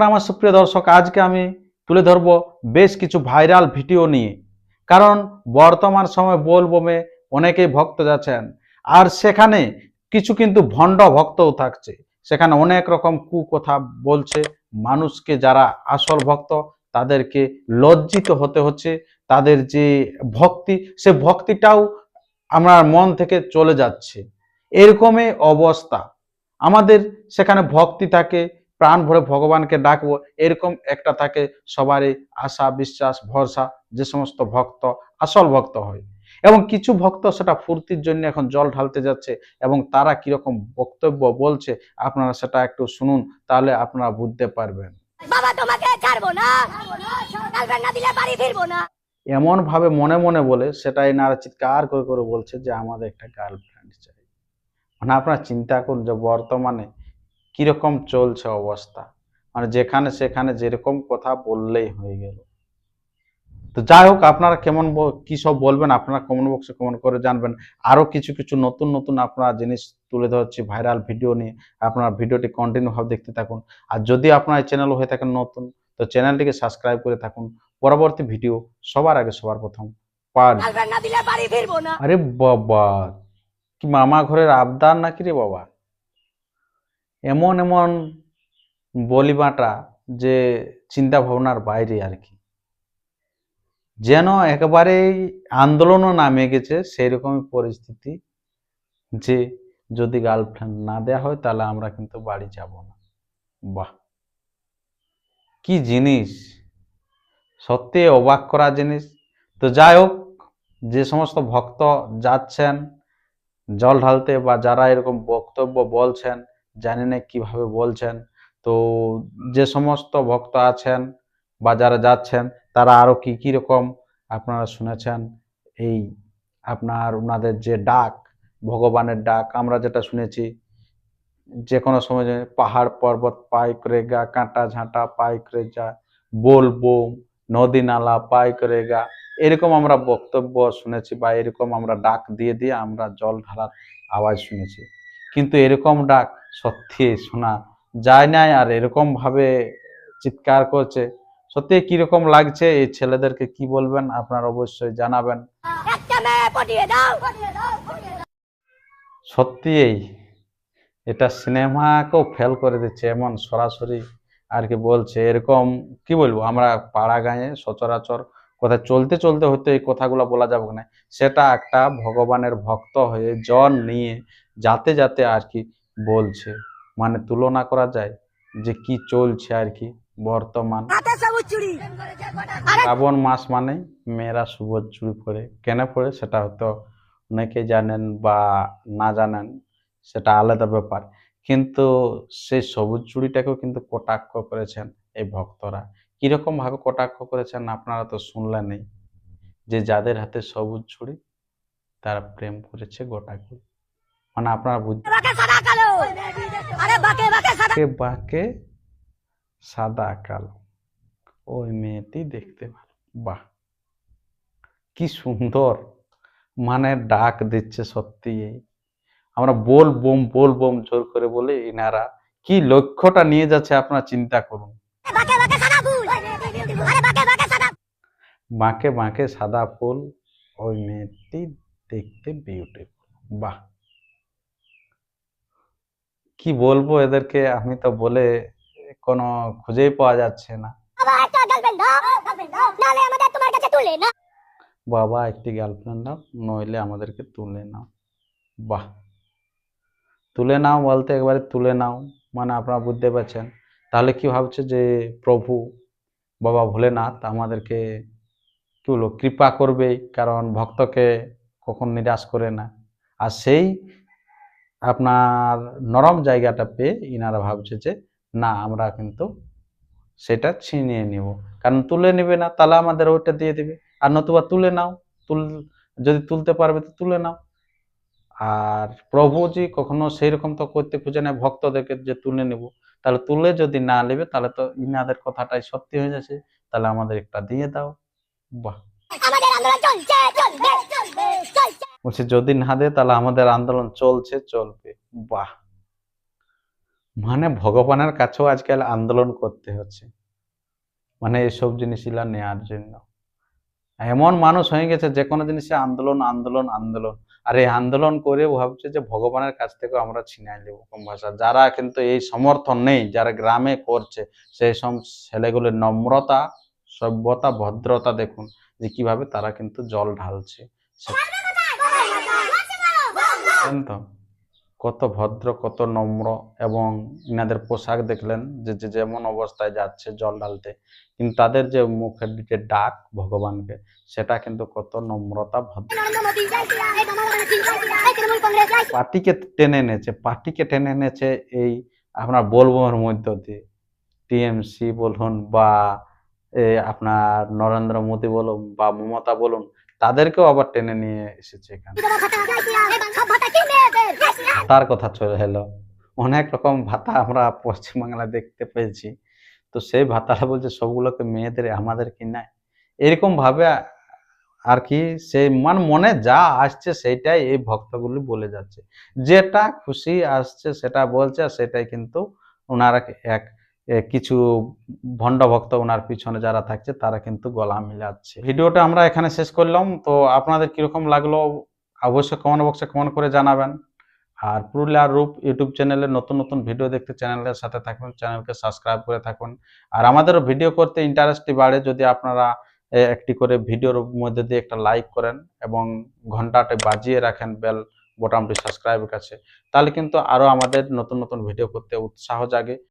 আমার সুপ্রিয় দর্শক, আজকে আমি তুলে ধরবো বেশ কিছু ভাইরাল ভিডিও নিয়ে। কারণ বর্তমান সময় বোলবমে অনেকেই ভক্ত যাচ্ছেন, আর সেখানে কিছু কিন্তু ভণ্ড ভক্তও থাকছে। সেখানে অনেক রকম কুকথা বলছে মানুষকে। যারা আসল ভক্ত তাদেরকে লজ্জিত হতে হচ্ছে। তাদের যে ভক্তি, সে ভক্তিটাও আমার মন থেকে চলে যাচ্ছে। এরকমই অবস্থা। আমাদের সেখানে ভক্তি থাকে, প্রাণ ভরে ভগবানকে ডাকবো, এরকম একটা থাকে সবারই আশা, বিশ্বাস, ভরসা, যে সমস্ত ভক্ত আসল ভক্ত হয়। এবং কিছু ভক্ত সেটা ফুর্তির জন্য এখন জল ঢালতে যাচ্ছে, এবং তারা কিরকম বক্তব্য বলছে আপনারা সেটা একটু শুনুন, তাহলে আপনারা বুঝতে পারবেন। বাবা তোমাকে ছাড়বো না, গার্লফ্রেন্ড না দিলে বাড়ি ফিরবো না, এমন ভাবে মনে মনে বলে সেটা এনারা চিৎকার করে করে বলছে যে আমাদের একটা গার্লফ্রেন্ড চাই। মানে আপনারা চিন্তা করুন যে বর্তমানে কিরকম চলছে অবস্থা। মানে যেখানে সেখানে যেরকম কথা বললেই হয়ে গেল। তো যাই হোক, আপনারা কেমন কি সব বলবেন আপনারা কমেন্ট বক্সে কমেন্ট করে জানবেন। আরো কিছু কিছু নতুন নতুন আপনারা জিনিস তুলে ধরছি ভাইরাল ভিডিও নিয়ে। আপনারা ভিডিওটি কন্টিনিউ ভাবে দেখতে থাকুন। আর যদি আপনার এই চ্যানেল হয়ে থাকেন নতুন, তো চ্যানেলটিকে সাবস্ক্রাইব করে থাকুন পরবর্তী ভিডিও সবার আগে সবার প্রথম পাওয়ার। আরে বাবা, কি মামা ঘরের আবদার নাকি রে বাবা! এমন এমন বলিবাটা যে চিন্তা ভাবনার বাইরে আর কি। যেন একেবারেই আন্দোলনও নামে গেছে সেরকমই পরিস্থিতি, যে যদি গার্লফ্রেন্ড না দেয়া হয় তাহলে আমরা কিন্তু বাড়ি যাব না। বাহ, কি জিনিস! সত্যি অবাক করা জিনিস। তো যাই হোক, যে সমস্ত ভক্ত যাচ্ছেন জল ঢালতে, বা যারা এরকম বক্তব্য বলছেন, জানি না কিভাবে বলছেন, তো যে সমস্ত ভক্ত আছেন বা যারা যাচ্ছেন তারা আরো কি কি রকম আপনারা শুনেছেন। এই আপনার ওনাদের যে ডাক, ভগবানের ডাক, আমরা যেটা শুনেছি যে কোনো সময় পাহাড় পর্বত পাই করে গা, কাঁটা ঝাঁটা পাই করে যা, বলবো নদী নালা পাই করে গা, এরকম আমরা বক্তব্য শুনেছি, বা এরকম আমরা ডাক দিয়ে দিয়ে আমরা জল ঢালার আওয়াজ শুনেছি। কিন্তু এরকম ডাক সত্যি শোনা যায় নাই, আর এরকম ভাবে চিৎকার করছে। সত্যি কিরকম লাগছে এই ছেলেদেরকে, কি বলবেন আপনারা অবশ্যই জানাবেন। সত্যি এটা সিনেমাকেও ফেল করে দিচ্ছে, এমন সরাসরি আর কি বলছে। এরকম কি বলবো, আমরা পাড়া গাঁয়ে সচরাচর কথা চলতে চলতে হয়তো এই কথাগুলো বলা যাবে না, সেটা একটা ভগবানের ভক্ত হয়ে জন নিয়ে যাতে যাতে আর কি বলছে। মানে তুলনা করা যায় যে কি চলছে আর কি বর্তমান। শ্রাবণ মাস মানে মেয়েরা সবুজ চুড়ি পরে, কেন পরে সেটা হয়তো অনেকে জানেন বা না জানেন, সেটা আলাদা ব্যাপার। কিন্তু সেই সবুজ চুড়িটাকেও কিন্তু কটাক্ষ করেছেন এই ভক্তরা। কিরকম ভাবে কটাক্ষ করেছেন আপনারা তো শুনলেনই, যে যাদের হাতে সবুজ চুড়ি তারা প্রেম করেছে গোটাকুড়ি। মানে আপনারা বুঝতে বাকে সাদা কালো, ওই মেয়েটি দেখতে ভালো। বাহ, কি সুন্দর মানে ডাক দিচ্ছে। সত্যি আমরা বল বোম জোর করে বলে, এনারা কি লক্ষ্যটা নিয়ে যাচ্ছে আপনারা চিন্তা করুন। বাঁকে বাঁকে সাদা ফুল, ওই মেয়েটি দেখতে বিউটিফুল। বাহ, কি বলবো এদেরকে, আমি তো বলে কোনো খুঁজেই পাওয়া যাচ্ছে না। বাবা একটি গার্লফ্রেন্ড নাও, নইলে আমাদেরকে তুলে নাও। বাহ, তুলে নাও বলতে একবারে তুলে নাও, মানে আপনারা বুঝতে পারছেন। তাহলে কি ভাবছে যে প্রভু বাবা ভোলেনাথ আমাদেরকে কি বলবো কৃপা করবে, কারণ ভক্তকে কখন নিরাশ করে না। আর সেই আপনার নরম জায়গাটা পেয়ে ইনারা ভাবছে যে না, আমরা কিন্তু সেটা ছিনিয়ে নিব। কারণ তুলে নেবে না তাহলে আমাদের ওইটা দিয়ে দিবে, আর নতুবা তুলে নাও, যদি তুলতে পারবে তো তুলে নাও। আর প্রভুজি কখনো সেই রকম তো করতে খুঁজে না ভক্তদেরকে যে তুলে নেব, তাহলে তুলে যদি না নেবে তাহলে তো ইনাদের কথাটাই সত্যি হয়ে যাচ্ছে, তাহলে আমাদের একটা দিয়ে দাও। বাহ, বলছে যদি না দেয় তাহলে আমাদের আন্দোলন চলছে চলবে। বাহ, মানে ভগবানের কাছেও আজকাল আন্দোলন করতে হচ্ছে, মানে এসব জিনিসগুলা নেয়ার জন্য। এমন মানুষ হয়ে গেছে যে কোনো জিনিসে আন্দোলন আন্দোলন আন্দোলন। আর এই আন্দোলন করে ভাবছে যে ভগবানের কাছ থেকেও আমরা ছিনাই নেব কম ভাষা। যারা কিন্তু এই সমর্থন নেই, যারা গ্রামে করছে, সেই সব ছেলেগুলোর নম্রতা, সভ্যতা, ভদ্রতা দেখুন যে কিভাবে তারা কিন্তু জল ঢালছে। জানেন তো কত ভদ্র, কত নম্র, এবং ইনাদের পোশাক দেখলেন যে যে যেমন অবস্থায় যাচ্ছে জল ঢালতে, কিন্তু তাদের যে মুখের যে ডাক ভগবানকে, সেটা কিন্তু কত নম্রতা, ভদ্র। পার্টিকে টেনে এনেছে, পার্টিকে টেনে এনেছে এই আপনার বোলবমের মধ্য দিয়ে। টিএমসি বলুন বা আপনার নরেন্দ্র মোদী বলুন বা মমতা বলুন, তাদেরকেও আবার টেনে নিয়ে এসেছে এখানে। ভাতার কথা চলে এলো, অনেক রকম ভাতা আমরা পশ্চিমবাংলায় দেখতে পেয়েছি। তো সেই ভাতাটা বলছে সবগুলোকে মেয়েদের, আমাদের কি নাই, এরকম ভাবে আর কি। সেই মনে যা আসছে সেইটাই এই ভক্তগুলি বলে যাচ্ছে, যেটা খুশি আসছে সেটা বলছে, আর সেটাই কিন্তু ওনারা এক কিছু ভণ্ড ভক্ত ওনার পিছনে যারা থাকছে তারা কিন্তু গলা মিলাচ্ছে। ভিডিওটা আমরা এখানে শেষ করলাম। তো আপনাদের কিরকম লাগলো অবশ্যই কমেন্ট বক্সে কমেন্ট করে জানাবেন। আর পুরুলিয়ার রূপ ইউটিউব চ্যানেলে নতুন নতুন ভিডিও দেখতে চ্যানেলের সাথে থাকুন, চ্যানেলকে সাবস্ক্রাইব করে থাকুন। আর আমাদেরও ভিডিও করতে ইন্টারেস্টই বাড়ে যদি আপনারা একটি করে ভিডিওর মধ্যে দিয়ে একটা লাইক করেন এবং ঘন্টাটা বাজিয়ে রাখেন বেল বোতামটি সাবস্ক্রাইবের কাছে, তাহলে কিন্তু আরো আমাদের নতুন নতুন ভিডিও করতে উৎসাহ জাগে।